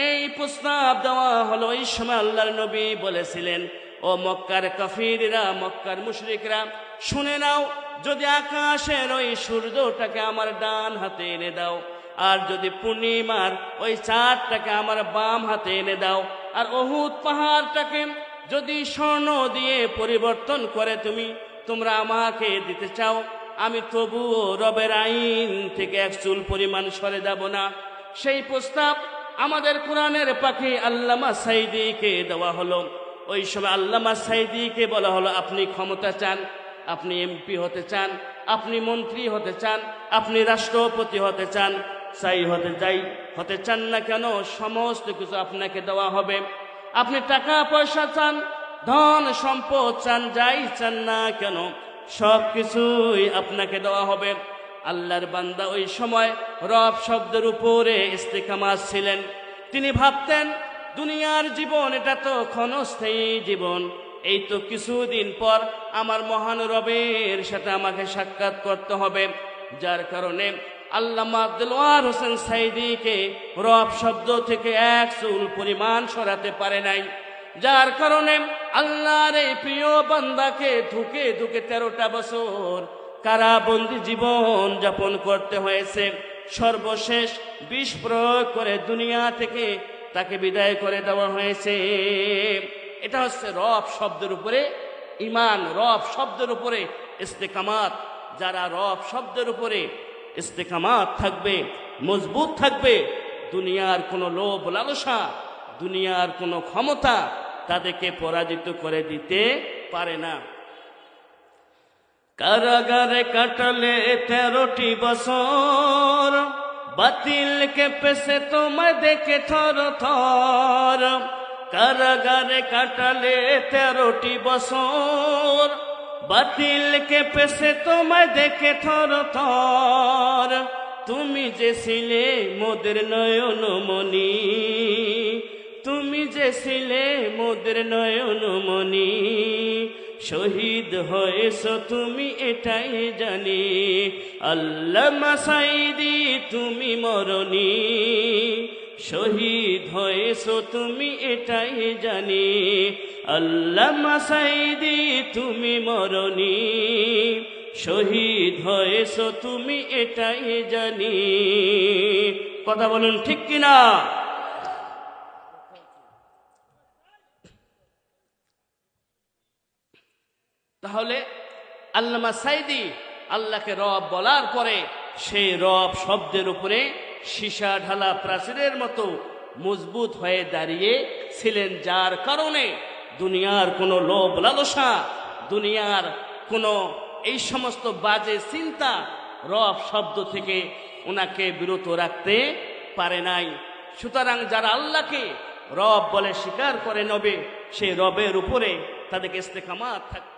A: এই প্রস্তাব দেওয়া হলো। এই সময় আল্লাহর নবী বলেছিলেন, ও মক্কার কাফিররা, মক্কার মুশরিকরা, শুনে নাও, যদি আকাশের ওই সূর্যটাকে আমার ডান হাতে এনে দাও, আর যদি পূর্ণিমার ওই চাঁদটাকে আমার বাম হাতে এনে দাও, আর উহুদ পাহাড়টাকে যদি স্বর্ণ দিয়ে পরিবর্তন করে তোমরা আমাকে দিতে চাও, আমি তবুও রবের আইন থেকে এক চুল পরিমাণ সরে যাব না। সেই প্রস্তাব আমাদের কোরআনের পাখি আল্লামা সাইদিকে দেওয়া হলো। ওই সময় আল্লামা সাইদিকে বলা হলো, আপনি ক্ষমতা চান, আপনি এমপি হতে চান, আপনি মন্ত্রী হতে চান, আপনি রাষ্ট্রপতি হতে চান, হতে চান না কেন, সমস্ত কিছু আপনাকে দেওয়া হবে। আপনি টাকা পয়সা চান, ধন সম্পদ চান, যাই চান না কেন, সব কিছুই আপনাকে দেওয়া হবে। আল্লাহর বান্দা ওই সময় রব শব্দের উপরে ইস্তেকামাত ছিলেন। তিনি ভাবতেন, দুনিয়ার জীবন এটা তো ক্ষণস্থায়ী জীবন, এই তো কিছুদিন পর আমার মহান রবের সাথে আমাকে সাক্ষাৎ করতে হবে। যার কারণে আল্লামা দেলোয়ার হোসেন সাইদিকে রব শব্দ থেকে এক চুল পরিমাণ সরাতে পারে নাই। যার কারণে আল্লাহর এই প্রিয় বান্দাকে ধুকে ধুকে 13টা বছর কারাবন্দী জীবন যাপন করতে হয়েছে। সর্বশেষ বিষ প্রয়োগ করে দুনিয়া থেকে তাকে বিদায় করে দেওয়া হয়েছে। এটা হচ্ছে রব শব্দের উপরে ঈমান, রব শব্দের উপরে ইস্তেকামাত। যারা রব শব্দের উপরে ইস্তেকামাত থাকবে, মজবুত থাকবে, দুনিয়ার কোনো লোভ লালসা, দুনিয়ার কোনো ক্ষমতা তাদেরকে পরাজিত করে দিতে পারে না। কারাগারে কাটালে 13টি বছর, বাতিলকে পেছে তোমায় দেখে থর থর। কারাগারে কাটালে 13টি বছর, বাতিলকে পেছে তোমায় দেখে থর থর। তুমি যে ছিলে মোদের নয়নমণি, তুমি যে ছিলে মোদের নয়নমণি, শহীদ হয়েছ তুমি এটাই জানি। আল্লামা সাইদি তুমি মরণি, শহীদ হয়েছ তুমি এটাই জানি। আল্লামা সাইদি তুমি মরণি, শহীদ হয়েছ তুমি এটাই জানি। কথা বলুন ঠিক কিনা? তাহলে আল্লামা সাইদি আল্লাহকে রব বলার পরে সেই রব শব্দের উপরে সীসা ঢালা প্রাচীরের মতো মজবুত হয়ে দাঁড়িয়ে ছিলেন। যার কারণে দুনিয়ার কোনো লোভ লালসা, দুনিয়ার কোনো এই সমস্ত বাজে চিন্তা রব শব্দ থেকে ওনাকে বিরত রাখতে পারে নাই। সুতরাং যারা আল্লাহকে রব বলে স্বীকার করে নেবে, সেই রবের উপরে তাদেরকে ইস্তেকামাত থাকবে।